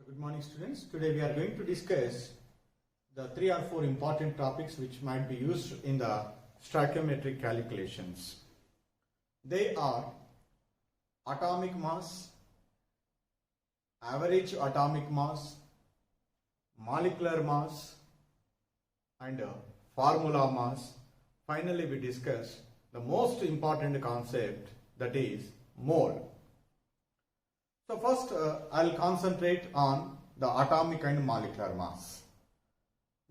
Good morning, students. Today we are going to discuss the 3 or 4 important topics which might be used in the stoichiometric calculations. They are atomic mass, average atomic mass, molecular mass, and formula mass. Finally, we discuss the most important concept, that is mole. So first I'll concentrate on the atomic and molecular mass.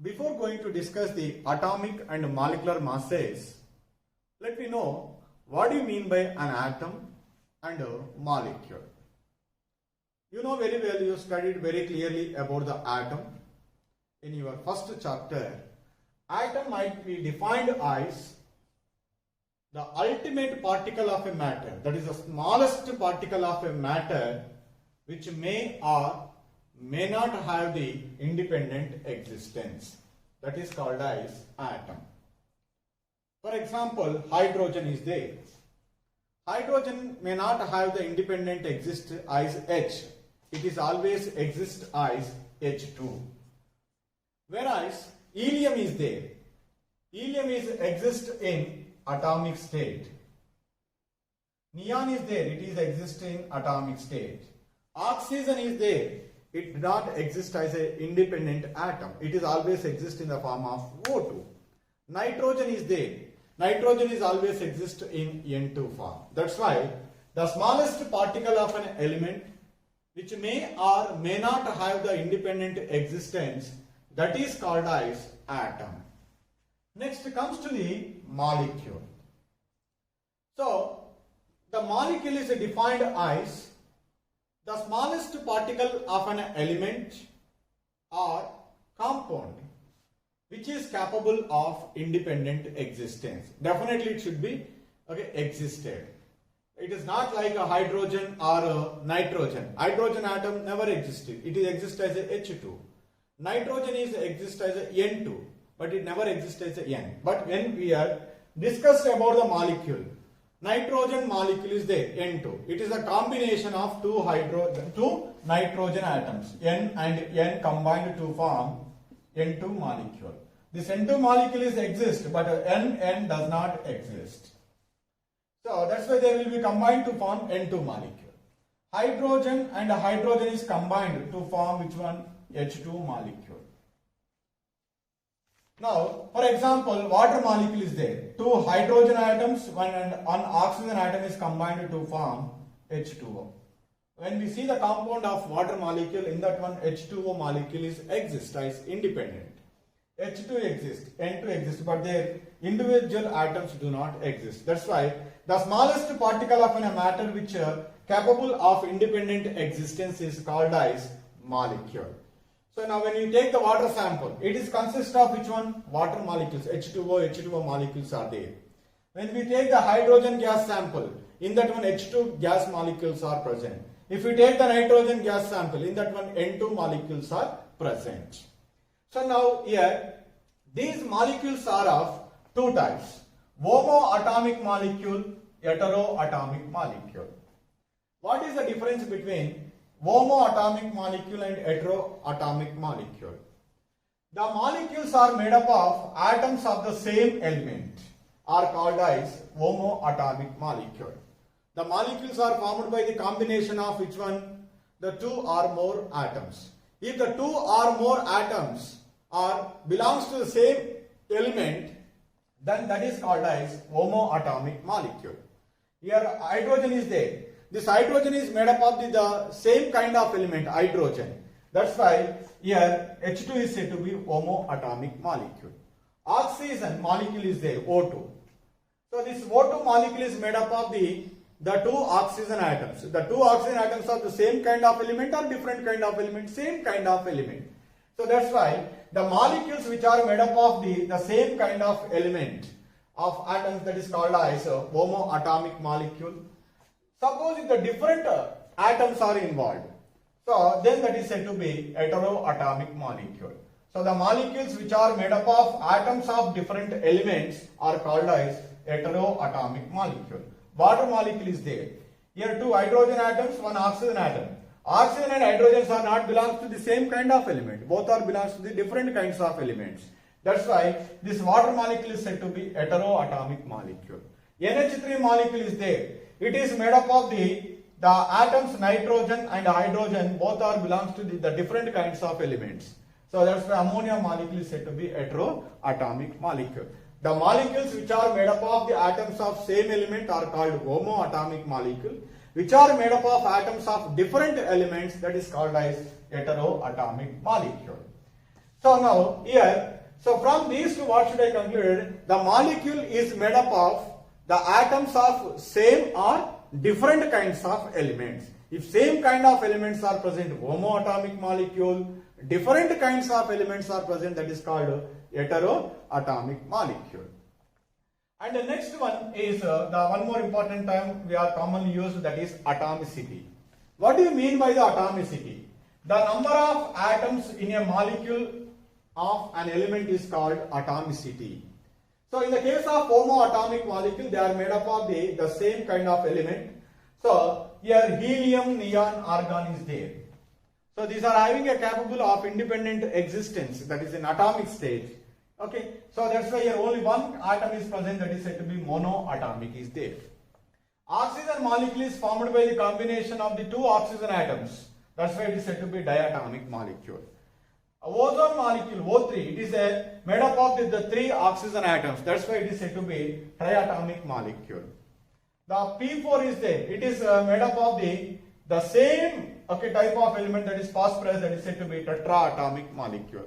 Before going to discuss the atomic and molecular masses, let me know what do you mean by an atom and a molecule. You know very well, you studied very clearly about the atom in your first chapter. Atom might be defined as the ultimate particle of a matter, that is the smallest particle of a matter which may or may not have the independent existence. That is called as atom. For example, hydrogen is there. Hydrogen may not have the independent exist as H. It is always exist as H2. Whereas helium is there. Helium is exist in atomic state. Neon is there, it is exist in atomic state. Oxygen is there, it does not exist as an independent atom. It is always exist in the form of O2. Nitrogen is there. Nitrogen is always exist in N2 form. That's why the smallest particle of an element which may or may not have the independent existence, that is called as atom. Next comes to the molecule. So, the molecule is defined as the smallest particle of an element or compound which is capable of independent existence. Definitely it should be existed. It is not like a hydrogen or a nitrogen. Hydrogen atom never existed. It is exist as a H2. Nitrogen is exist as a N2. But it never exists as a N. But when we are discussed about the molecule, nitrogen molecule is there, N2. It is a combination of two nitrogen atoms, N and N combined to form N2 molecule. This N2 molecule is exist, but N does not exist. So that's why they will be combined to form N2 molecule. Hydrogen and hydrogen is combined to form which one? H2 molecule. Now, for example, water molecule is there. 2 hydrogen atoms, one oxygen atom is combined to form H2O. When we see the compound of water molecule, in that one H2O molecule is exist as independent. H2 exists, N2 exists, but their individual atoms do not exist. That's why the smallest particle of a matter which are capable of independent existence is called as molecule. So now when you take the water sample, it is consist of which one? Water molecules, H2O molecules are there. When we take the hydrogen gas sample, in that one H2 gas molecules are present. If we take the nitrogen gas sample, in that one N2 molecules are present. So now here, these molecules are of 2 types. Homoatomic molecule, heteroatomic molecule. What is the difference between homoatomic molecule and heteroatomic molecule? The molecules are made up of atoms of the same element, are called as homoatomic molecule. The molecules are formed by the combination of which one? The 2 or more atoms. If the 2 or more atoms belongs to the same element, then that is called as homoatomic molecule. Here hydrogen is there. This hydrogen is made up of the same kind of element, hydrogen. That's why here H2 is said to be homoatomic molecule. Oxygen molecule is there, O2. So this O2 molecule is made up of the 2 oxygen atoms. The 2 oxygen atoms are the same kind of element or different kind of element? Same kind of element. So that's why the molecules which are made up of the same kind of element of atoms, that is called as a homoatomic molecule. Suppose if the different atoms are involved, so then that is said to be heteroatomic molecule. So the molecules which are made up of atoms of different elements are called as heteroatomic molecule. Water molecule is there. Here 2 hydrogen atoms, 1 oxygen atom. Oxygen and hydrogens are not belongs to the same kind of element. Both are belongs to the different kinds of elements. That's why this water molecule is said to be heteroatomic molecule. NH3 molecule is there. It is made up of the atoms nitrogen and hydrogen. Both are belongs to the different kinds of elements. So that's why ammonia molecule is said to be heteroatomic molecule. The molecules which are made up of the atoms of same element are called homoatomic molecule. Which are made up of atoms of different elements, that is called as heteroatomic molecule. So now here, so from these two, what should I conclude? The molecule is made up of the atoms of same or different kinds of elements. If same kind of elements are present, homoatomic molecule, different kinds of elements are present, that is called heteroatomic molecule. And the next one is the one more important term we are commonly used, that is atomicity. What do you mean by the atomicity? The number of atoms in a molecule of an element is called atomicity. So in the case of homoatomic molecule, they are made up of the same kind of element. So here helium, neon, argon is there. So these are having a capable of independent existence, that is in atomic stage. Okay, so that's why here only one atom is present, that is said to be monoatomic is there. Oxygen molecule is formed by the combination of the two oxygen atoms. That's why it is said to be diatomic molecule. Ozone molecule O3, it is made up of the three oxygen atoms. That's why it is said to be triatomic molecule. The P4 is there. It is made up of the same type of element, that is phosphorus, that is said to be tetraatomic molecule.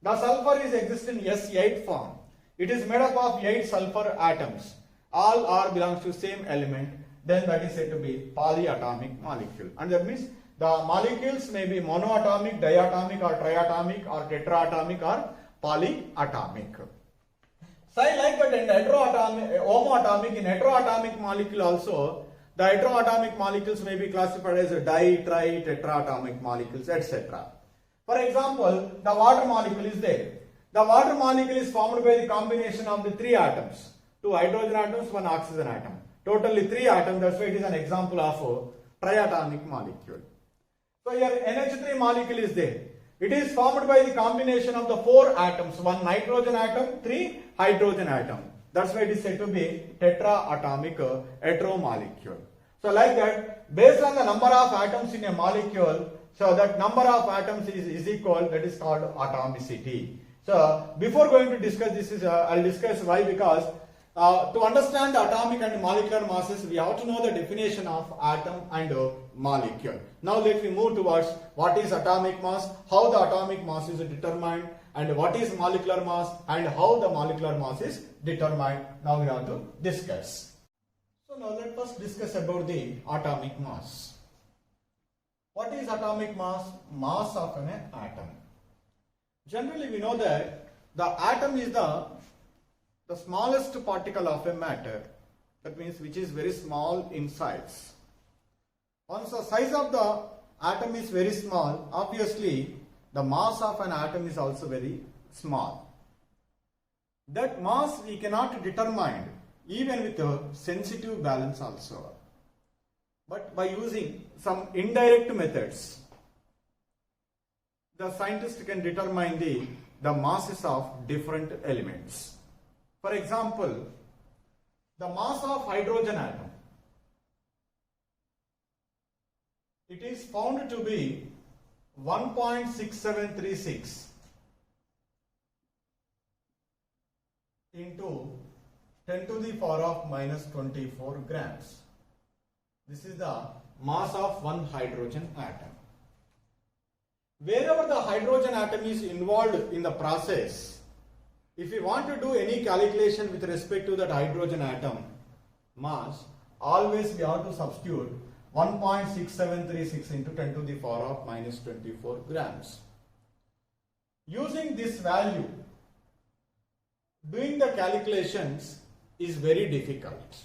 The sulfur is exist in S8 form. It is made up of 8 sulfur atoms. All are belongs to same element. Then that is said to be polyatomic molecule. And that means the molecules may be monoatomic, diatomic, or triatomic, or tetraatomic, or polyatomic. So I like that in homoatomic, in heteroatomic molecule also, the heteroatomic molecules may be classified as di, tri, tetraatomic molecules, etc. For example, the water molecule is there. The water molecule is formed by the combination of the three atoms. 2 hydrogen atoms, 1 oxygen atom. Totally 3 atoms, that's why it is an example of a triatomic molecule. So here NH3 molecule is there. It is formed by the combination of the 4 atoms. 1 nitrogen atom, 3 hydrogen atom. That's why it is said to be tetraatomic heteromolecule. So like that, based on the number of atoms in a molecule, so that number of atoms is equal, that is called atomicity. So before going to discuss this, I'll discuss why, because to understand the atomic and molecular masses, we have to know the definition of atom and molecule. Now let me move towards what is atomic mass, how the atomic mass is determined, and what is molecular mass, and how the molecular mass is determined. Now we have to discuss. So now let us discuss about the atomic mass. What is atomic mass? Mass of an atom. Generally we know that the atom is the smallest particle of a matter. That means which is very small in size. Once the size of the atom is very small, obviously the mass of an atom is also very small. That mass we cannot determine even with a sensitive balance also, but by using some indirect methods, the scientist can determine the masses of different elements. For example, the mass of hydrogen atom, it is found to be 1.6736 into 10 to the power of minus 24 grams. This is the mass of one hydrogen atom. Wherever the hydrogen atom is involved in the process, if we want to do any calculation with respect to that hydrogen atom mass, always we have to substitute 1.6736 into 10 to the power of minus 24 grams. Using this value, doing the calculations is very difficult,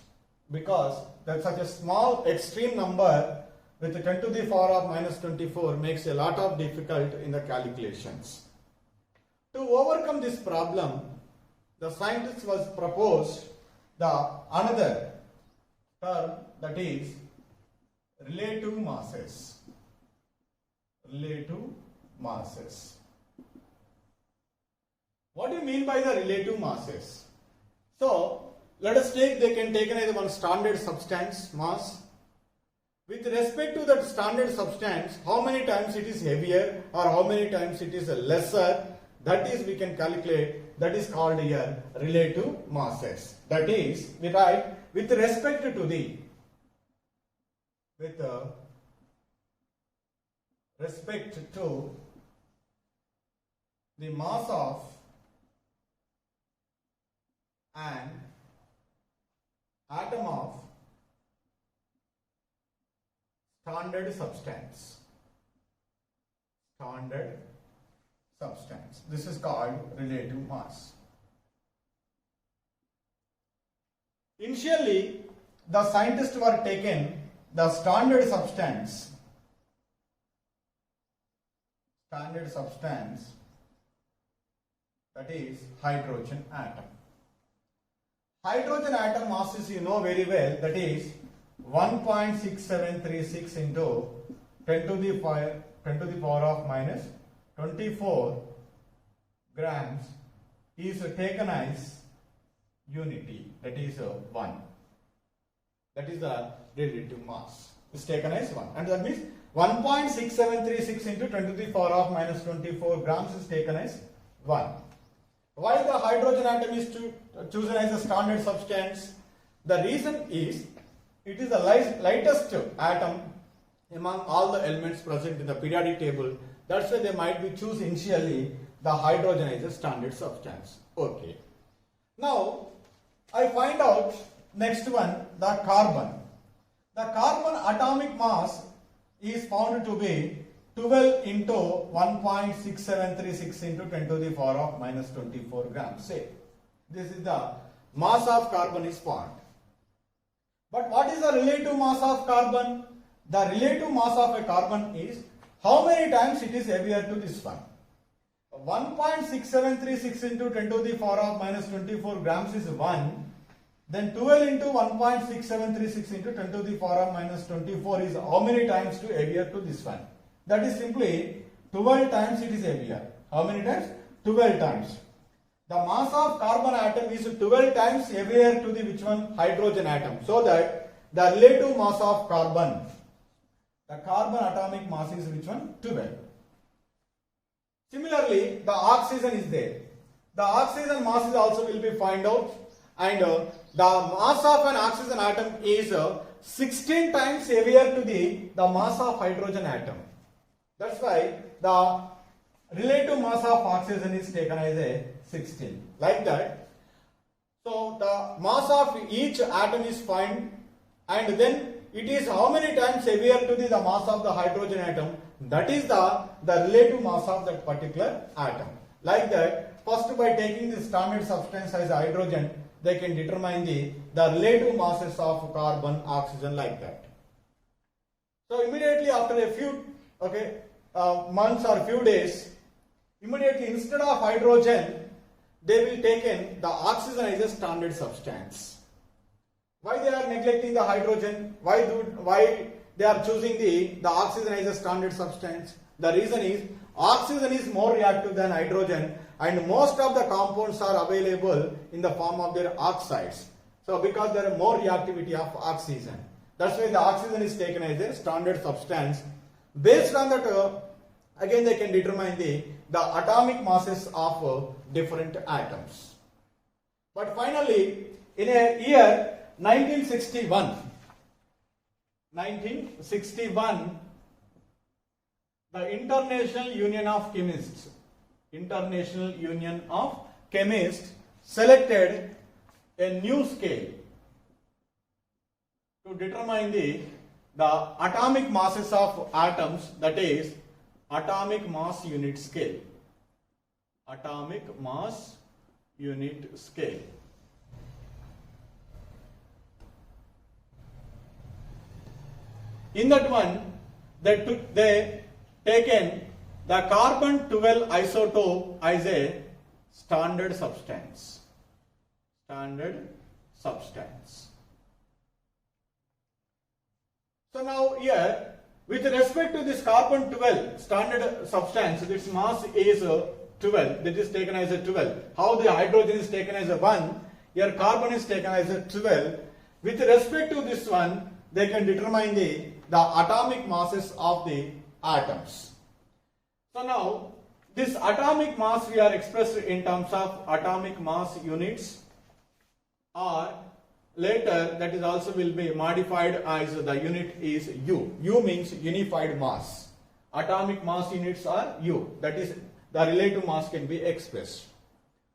because that such a small extreme number with 10 to the power of minus 24 makes a lot of difficult in the calculations. To overcome this problem, the scientists was proposed the another term, that is relative masses. relative masses. What do you mean by the relative masses? So let us take, they can take as one standard substance mass. With respect to that standard substance, how many times it is heavier or how many times it is lesser, that is we can calculate, that is called here relative masses. That is, we write with respect to the mass of an atom of standard substance. This is called relative mass. Initially, the scientists were taken the standard substance, that is hydrogen atom. Hydrogen atom mass is, you know very well, that is 1.6736 into 10 to the power of minus 24 grams is taken as unity, that is 1. That is the relative mass is taken as 1, and that means 1.6736 into 10 to the power of minus 24 grams is taken as 1. Why the hydrogen atom is chosen as a standard substance? The reason is it is the lightest atom among all the elements present in the periodic table. That's why they might be choose initially the hydrogen as a standard substance. Okay. Now I find out next one, the carbon. The carbon atomic mass is found to be 12 into 1.6736 into 10 to the power of minus 24 grams. Say, this is the mass of carbon is found. But what is the relative mass of carbon? The relative mass of a carbon is how many times it is heavier to this one. 1.6736 into 10 to the power of minus 24 grams is 1. Then 12 into 1.6736 into 10 to the power of minus 24 is how many times to heavier to this one? That is simply 12 times it is heavier. How many times? 12 times. The mass of carbon atom is 12 times heavier to the which one? Hydrogen atom. So that the relative mass of carbon, the carbon atomic mass is which one? 12. Similarly, the oxygen is there. The oxygen mass is also will be find out, and the mass of an oxygen atom is 16 times heavier to the mass of hydrogen atom. That's why the relative mass of oxygen is taken as a 16. Like that. So the mass of each atom is found, and then it is how many times heavier to the mass of the hydrogen atom. That is the relative mass of that particular atom. Like that, first by taking the standard substance as hydrogen, they can determine the relative masses of carbon, oxygen, like that. So immediately after a few months or few days, immediately instead of hydrogen, they will take in the oxygen as a standard substance. Why they are neglecting the hydrogen? Why they are choosing the oxygen as a standard substance? The reason is oxygen is more reactive than hydrogen, and most of the compounds are available in the form of their oxides. So because there is more reactivity of oxygen, that's why the oxygen is taken as a standard substance. Based on that, again they can determine the atomic masses of different atoms. But finally, in a year 1961, the International Union of Chemists selected a new scale to determine the atomic masses of atoms, that is atomic mass unit scale. Atomic mass unit scale. In that one, they taken the carbon 12 isotope as a standard substance. Standard substance. So now here with respect to this carbon 12 standard substance, its mass is 12, that is taken as a 12. How the hydrogen is taken as a 1, here carbon is taken as a 12. With respect to this one, they can determine the atomic masses of the atoms. So now, this atomic mass we are expressed in terms of atomic mass units, or later that is also will be modified as the unit is U. U means unified mass. Atomic mass units are U. That is the relative mass can be expressed.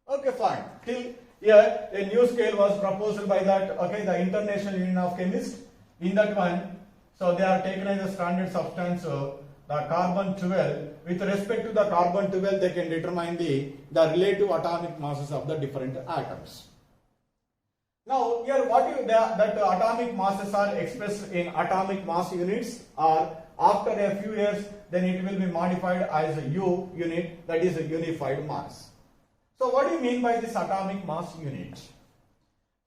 Okay, fine. Till here a new scale was proposed by that, okay, the International Union of Chemists. In that one, so they are taken as a standard substance, so the carbon 12. With respect to the carbon 12, they can determine the relative atomic masses of the different atoms. Now here what that atomic masses are expressed in atomic mass units, or after a few years then it will be modified as a U unit, that is a unified mass. So what do you mean by this atomic mass unit?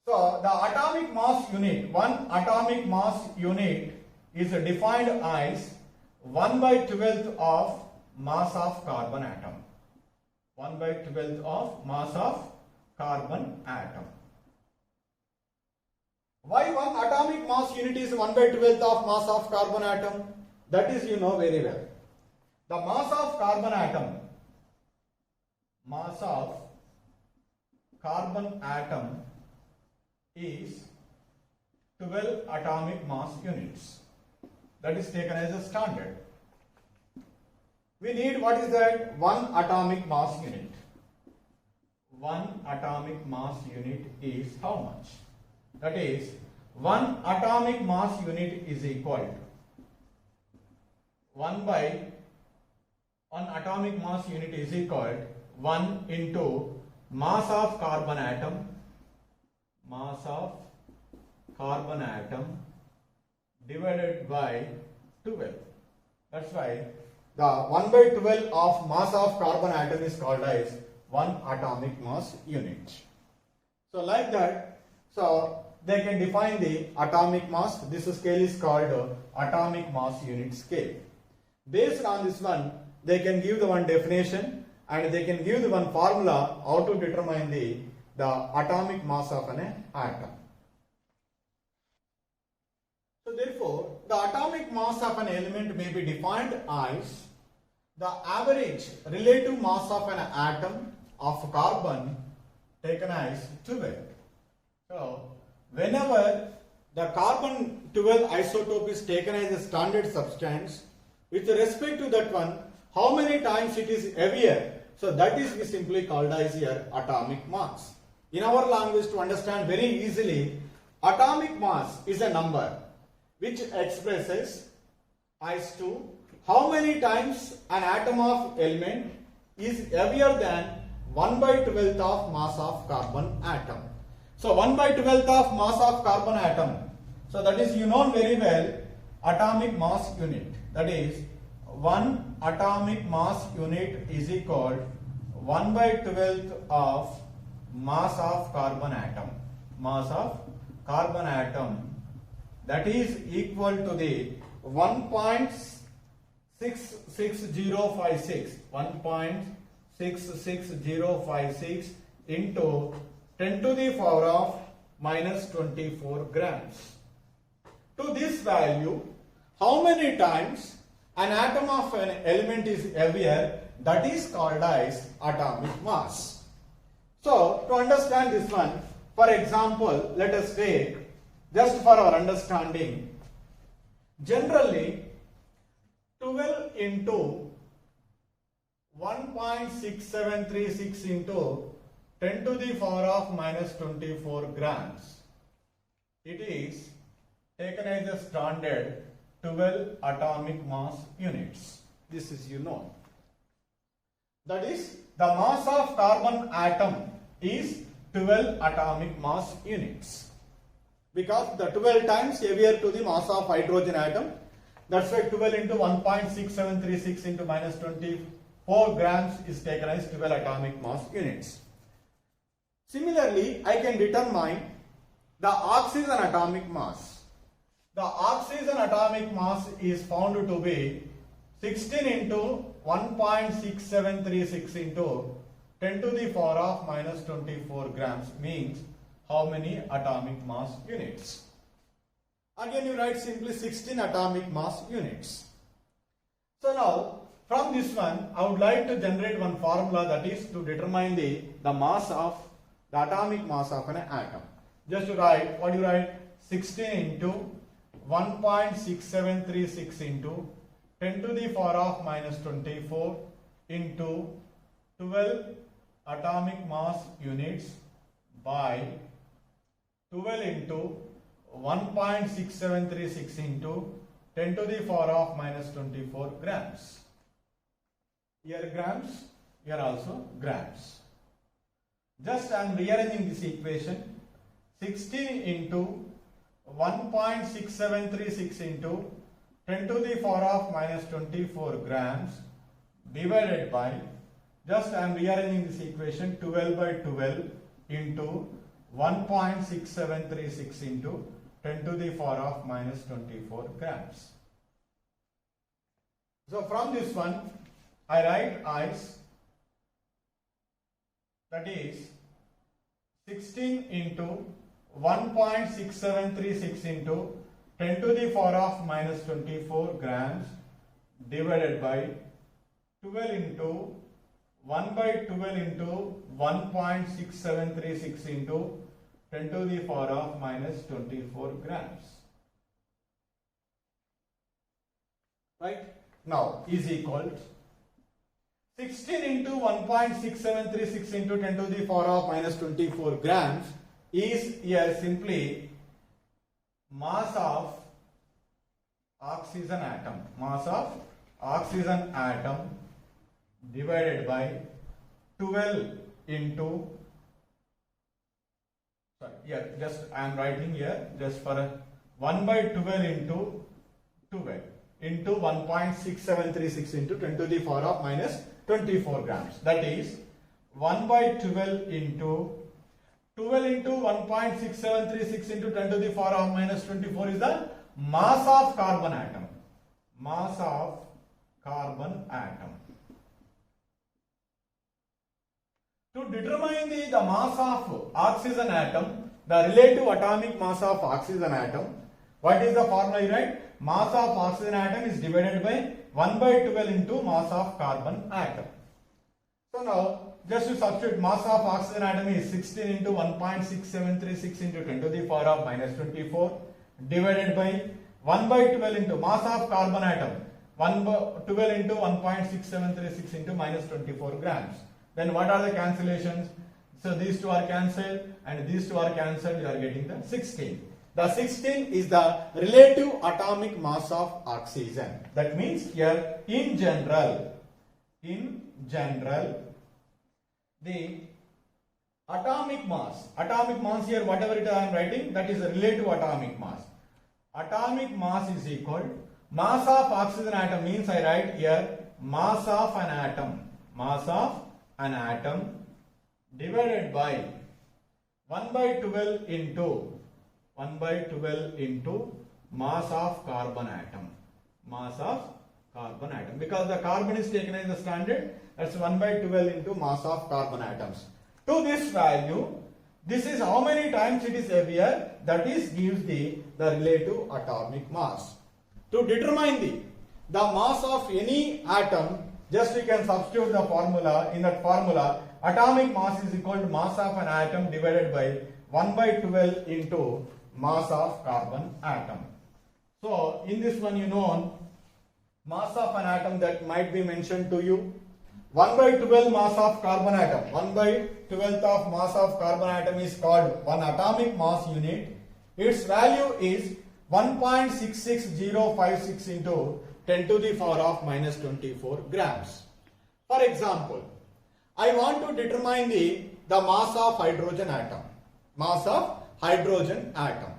So the atomic mass unit, one atomic mass unit is defined as 1/12 of mass of carbon atom. 1/12 of mass of carbon atom. Why one atomic mass unit is 1/12 of mass of carbon atom? That is you know very well. The mass of carbon atom, mass of carbon atom is 12 atomic mass units. That is taken as a standard. We need, what is that? One atomic mass unit. One atomic mass unit is how much? That is, one atomic mass unit is equal to 1 atomic mass unit is equal to 1 into mass of carbon atom, divided by 12. That's why the 1/12 of mass of carbon atom is called as one atomic mass unit. So like that, so they can define the atomic mass. This scale is called atomic mass unit scale. Based on this one, they can give the one definition and they can give the one formula how to determine the atomic mass of an atom. So therefore, the atomic mass of an element may be defined as the average relative mass of an atom of carbon taken as 12. So whenever the carbon 12 isotope is taken as a standard substance, with respect to that one, how many times it is heavier, so that is we simply called as here atomic mass. In our language, to understand very easily, atomic mass is a number which expresses as to how many times an atom of element is heavier than 1/12 of mass of carbon atom. So 1/12 of mass of carbon atom, so that is you know very well atomic mass unit. That is, one atomic mass unit is equal 1/12 of mass of carbon atom. Mass of carbon atom, that is equal to the 1.66056. 1.66056 into 10 to the power of minus 24 grams. To this value, how many times an atom of an element is heavier, that is called as atomic mass. So to understand this one, for example, let us take, just for our understanding, generally 12 into 1.6736 into 10 to the power of minus 24 grams. It is taken as a standard 12 atomic mass units. This is you know. That is, the mass of carbon atom is 12 atomic mass units. Because the 12 times heavier to the mass of hydrogen atom, that's why 12 into 1.6736 into minus 24 grams is taken as 12 atomic mass units. Similarly, I can determine the oxygen atomic mass. The oxygen atomic mass is found to be 16 into 1.6736 into 10 to the power of minus 24 grams means how many atomic mass units? Again you write simply 16 atomic mass units. So now from this one I would like to generate one formula, that is to determine the mass of the atomic mass of an atom. Just to write, what do you write? 16 into 1.6736 into 10 to the power of minus 24 into 12 atomic mass units by 12 into 1.6736 into 10 to the power of minus 24 grams. Here grams, here also grams. Just I am rearranging this equation. 16 into 1.6736 into 10 to the power of minus 24 grams divided by, just I am rearranging this equation, 12 by 12 into 1.6736 into 10 to the power of minus 24 grams. So from this one I write as, that is 16 into 1.6736 into 10 to the power of minus 24 grams divided by 12 into 1 by 12 into 1.6736 into 10 to the power of minus 24 grams. Right? Now is equal 16 into 1.6736 into 10 to the power of minus 24 grams is here simply mass of oxygen atom. Mass of oxygen atom divided by 12 into, sorry, here just I am writing here just for 1 by 12 into 12 into 1.6736 into 10 to the power of minus 24 grams. That is 1 by 12 into 1.6736 into 10 to the power of minus 24 is the mass of carbon atom. Mass of carbon atom. To determine the mass of oxygen atom, the relative atomic mass of oxygen atom, what is the formula you write? Mass of oxygen atom is divided by 1 by 12 into mass of carbon atom. So now just to substitute, mass of oxygen atom is 16 into 1.6736 into 10 to the power of minus 24 divided by 1 by 12 into mass of carbon atom, 1 by 12 into 1.6736 into minus 24 grams. Then what are the cancellations? So these two are cancelled and these two are cancelled, you are getting the 16. The 16 is the relative atomic mass of oxygen. That means here in general, the atomic mass here, whatever it I am writing, that is the relative atomic mass. Atomic mass is equal, mass of oxygen atom means I write here mass of an atom divided by 1 by 12 into mass of carbon atom. Mass of carbon atom. Because the carbon is taken as the standard, that's 1 by 12 into mass of carbon atoms. To this value, this is how many times it is heavier, that is gives the relative atomic mass. To determine the mass of any atom, just we can substitute the formula. In that formula, atomic mass is equal to mass of an atom divided by 1 by 12 into mass of carbon atom. So in this one, you know, mass of an atom that might be mentioned to you, 1 by 12 mass of carbon atom, 1 by 12th of mass of carbon atom is called 1 atomic mass unit. Its value is 1.66056 into 10 to the power of minus 24 grams. For example, I want to determine the mass of hydrogen atom. Mass of hydrogen atom.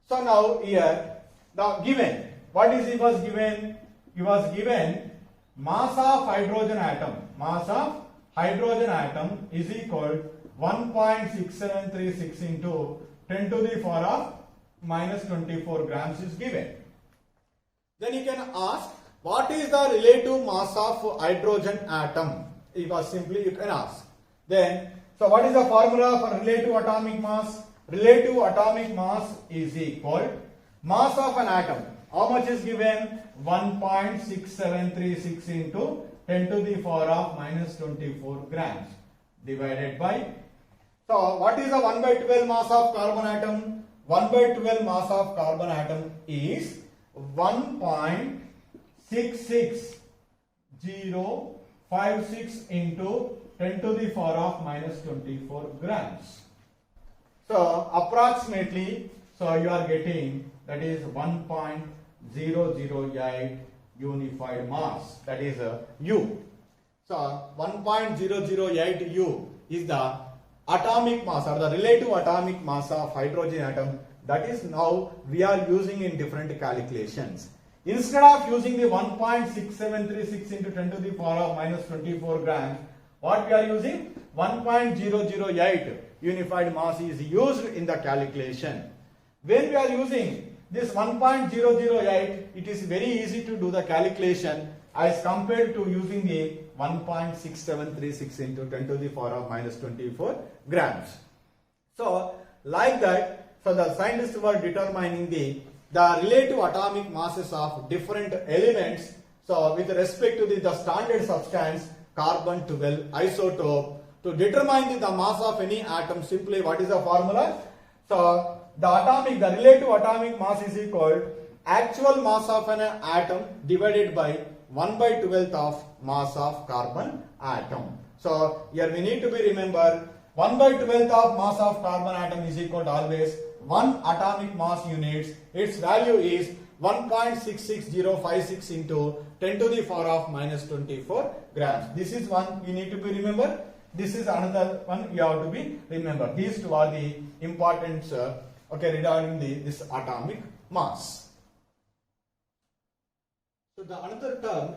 So now here, the given, what is it was given? It was given mass of hydrogen atom. Mass of hydrogen atom is equal 1.6736 into 10 to the power of minus 24 grams is given. Then you can ask, what is the relative mass of hydrogen atom? You can ask. Then, so what is the formula for relative atomic mass? Relative atomic mass is equal mass of an atom. How much is given? 1.6736 into 10 to the power of minus 24 grams divided by. So what is the 1 by 12 mass of carbon atom? 1 by 12 mass of carbon atom is 1.66056 into 10 to the power of minus 24 grams. So approximately, so you are getting, that is 1.008 unified mass, that is U. So 1.008 U is the atomic mass or the relative atomic mass of hydrogen atom. That is now we are using in different calculations. Instead of using the 1.6736 into 10 to the power of minus 24 grams, what we are using? 1.008 unified mass is used in the calculation. When we are using this 1.008, it is very easy to do the calculation as compared to using the 1.6736 into 10 to the power of minus 24 grams. So, like that, so the scientists were determining the relative atomic masses of different elements. So, with respect to the standard substance, carbon 12 isotope, to determine the mass of any atom, simply what is the formula? So, the relative atomic mass is equal actual mass of an atom divided by 1 by 12th of mass of carbon atom. So, here we need to be remember 1 by 12th of mass of carbon atom is equal to always 1 atomic mass units. Its value is 1.66056 into 10 to the power of minus 24 grams. This is one you need to be remember. This is another one you have to be remember. These two are the important regarding this atomic mass. So the another term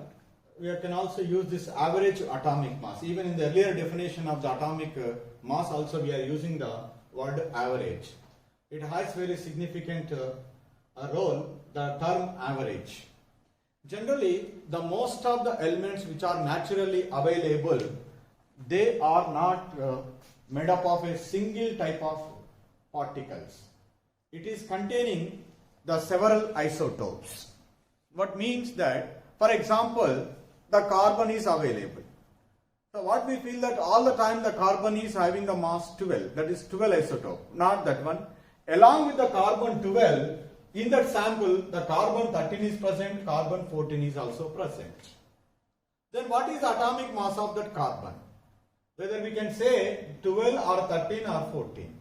we can also use this average atomic mass. Even in the earlier definition of the atomic mass also we are using the word average. It has very significant role, the term average. Generally, the most of the elements which are naturally available, they are not made up of a single type of particles. It is containing the several isotopes. What means that, for example, the carbon is available. So what we feel that all the time the carbon is having the mass 12, that is 12 isotope, not that one. Along with the carbon 12, in that sample, the carbon 13 is present, carbon 14 is also present. Then what is the atomic mass of that carbon? Whether we can say 12 or 13 or 14.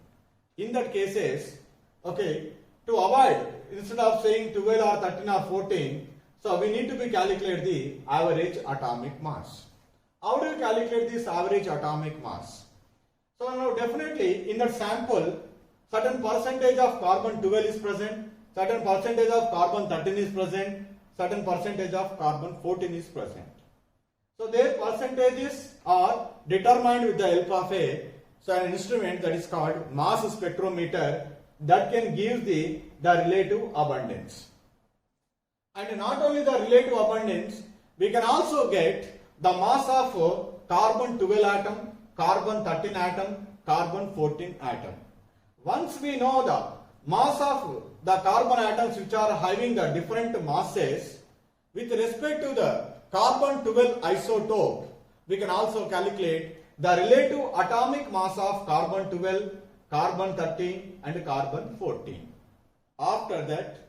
In that cases, okay, to avoid, instead of saying 12 or 13 or 14, so we need to be calculate the average atomic mass. How do you calculate this average atomic mass? So now definitely in that sample, certain percentage of carbon 12 is present, certain percentage of carbon 13 is present, certain percentage of carbon 14 is present. So their percentages are determined with the help of an instrument that is called mass spectrometer that can give the relative abundance. And not only the relative abundance, we can also get the mass of carbon 12 atom, carbon 13 atom, carbon 14 atom. Once we know the mass of the carbon atoms which are having the different masses, with respect to the carbon 12 isotope, we can also calculate the relative atomic mass of carbon 12, carbon 13 and carbon 14. After that,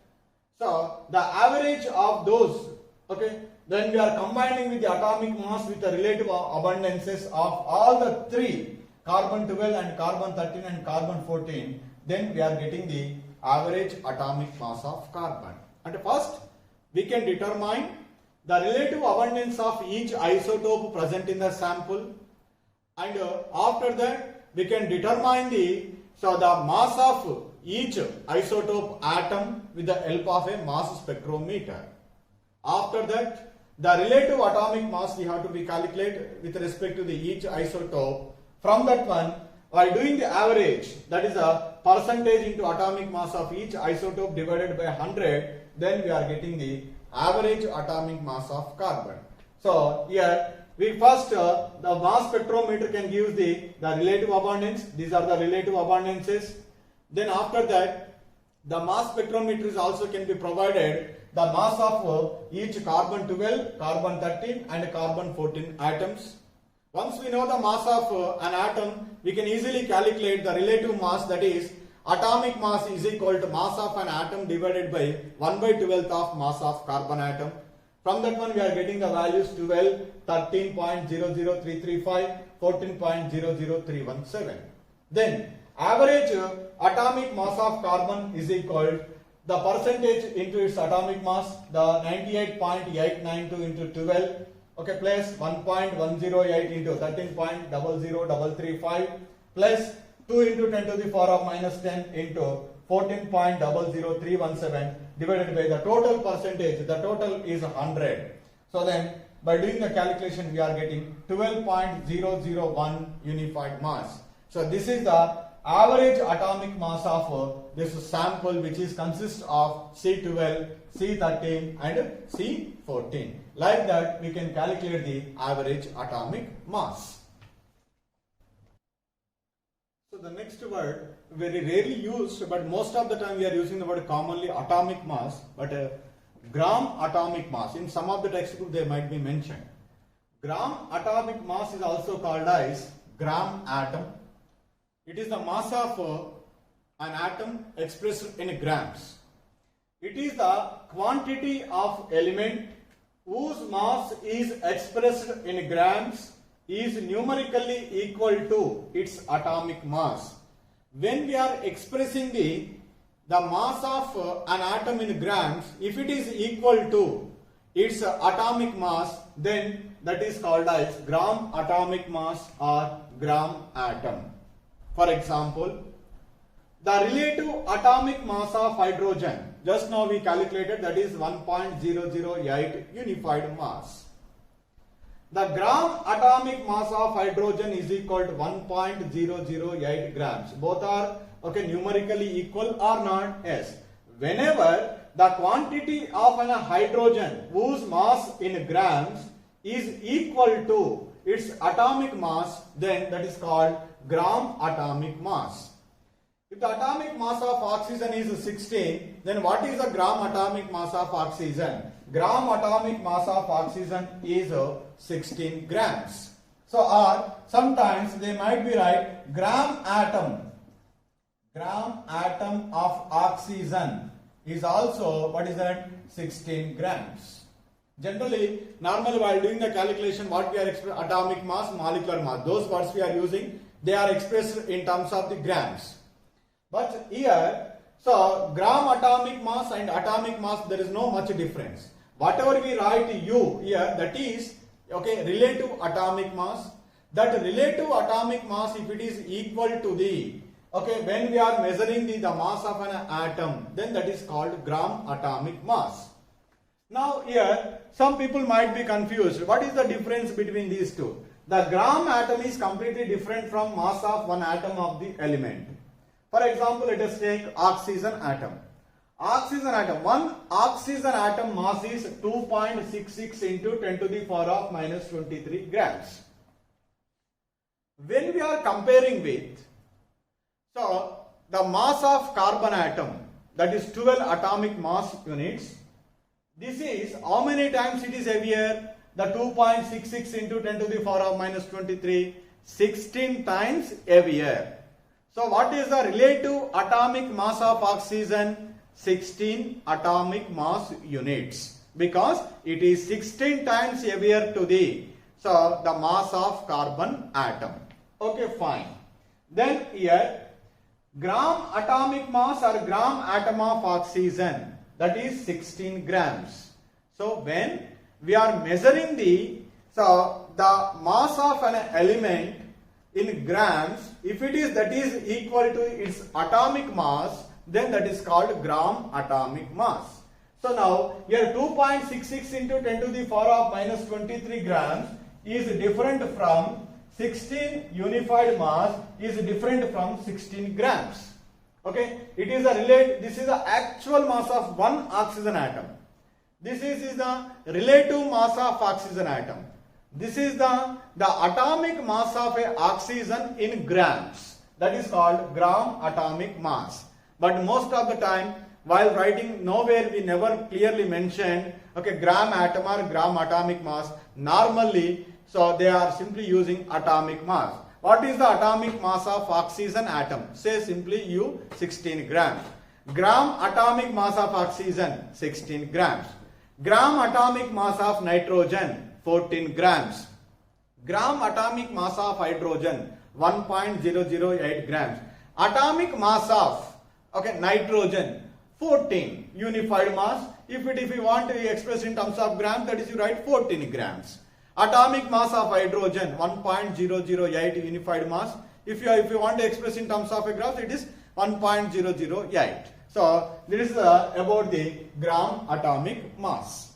so the average of those, okay, then we are combining with the atomic mass with the relative abundances of all the three, carbon 12 and carbon 13 and carbon 14, then we are getting the average atomic mass of carbon. And first, we can determine the relative abundance of each isotope present in the sample, and after that we can determine the mass of each isotope atom with the help of a mass spectrometer. After that, the relative atomic mass we have to be calculated with respect to the each isotope. From that one, while doing the average, that is a percentage into atomic mass of each isotope divided by 100, then we are getting the average atomic mass of carbon. So here we first the mass spectrometer can give the relative abundance. These are the relative abundances. Then after that, the mass spectrometers also can be provided the mass of each carbon 12, carbon 13 and carbon 14 atoms. Once we know the mass of an atom, we can easily calculate the relative mass, that is atomic mass is equal to mass of an atom divided by 1/12 of mass of carbon atom. From that one we are getting the values 12, 13.00335, 14.00317. Then average atomic mass of carbon is equal to the percentage into its atomic mass, the 98.892 into 12, okay, plus 1.108 into 13.00335 plus 2 into 10 to the power of minus 10 into 14.00317 divided by the total percentage. The total is 100. So then by doing the calculation we are getting 12.001 unified mass. So this is the average atomic mass of this sample, which is consists of C12, C13 and C14. Like that we can calculate the average atomic mass. So the next word very rarely used, but most of the time we are using the word commonly, atomic mass, but gram atomic mass. In some of the textbooks they might be mentioned. Gram atomic mass is also called as gram atom. It is the mass of an atom expressed in grams. It is the quantity of element whose mass is expressed in grams is numerically equal to its atomic mass. When we are expressing the mass of an atom in grams, if it is equal to its atomic mass, then that is called as gram atomic mass or gram atom. For example, the relative atomic mass of hydrogen, just now we calculated, that is 1.008 unified mass. The gram atomic mass of hydrogen is equal to 1.008 grams. Both are okay numerically equal or not? Yes. Whenever the quantity of an hydrogen whose mass in grams is equal to its atomic mass, then that is called gram atomic mass. If the atomic mass of oxygen is 16, then what is the gram atomic mass of oxygen? Gram atomic mass of oxygen is 16 grams. So or sometimes they might be right, gram atom of oxygen is also, what is that, 16 grams. Generally, normally while doing the calculation, what we are expressing, atomic mass, molecular mass, those words we are using, they are expressed in terms of the grams. But here, so gram atomic mass and atomic mass, there is no much difference. Whatever we write U here, that is okay relative atomic mass. That relative atomic mass, if it is equal to the okay when we are measuring the mass of an atom, then that is called gram atomic mass. Now here some people might be confused. What is the difference between these two? The gram atom is completely different from mass of one atom of the element. For example, let us take oxygen atom. One oxygen atom mass is 2.66 into 10 to the power of minus 23 grams. When we are comparing with, so the mass of carbon atom, that is 12 atomic mass units, this is how many times it is heavier? The 2.66 into 10 to the power of minus 23, 16 times heavier. So what is the relative atomic mass of oxygen? 16 atomic mass units, because it is 16 times heavier to the mass of carbon atom. Okay, fine. Then here gram atomic mass or gram atom of oxygen, that is 16 grams. So when we are measuring the mass of an element in grams, if it is that is equal to its atomic mass, then that is called gram atomic mass. So now here 2.66 into 10 to the power of minus 23 grams is different from 16 unified mass is different from 16 grams. Okay, it is this is the actual mass of one oxygen atom. This is the relative mass of oxygen atom. This is the atomic mass of a oxygen in grams. That is called gram atomic mass. But most of the time, while writing, nowhere we never clearly mentioned, okay, gram atom or gram atomic mass. Normally, so they are simply using atomic mass. What is the atomic mass of oxygen atom? Say simply U 16 grams. Gram atomic mass of oxygen 16 grams. Gram atomic mass of nitrogen 14 grams. Gram atomic mass of hydrogen 1.008 grams. Atomic mass of nitrogen 14 unified mass. If you want to express in terms of grams, that is you write 14 grams. Atomic mass of hydrogen 1.008 unified mass. If you want to express in terms of a graph, it is 1.008. So this is about the gram atomic mass.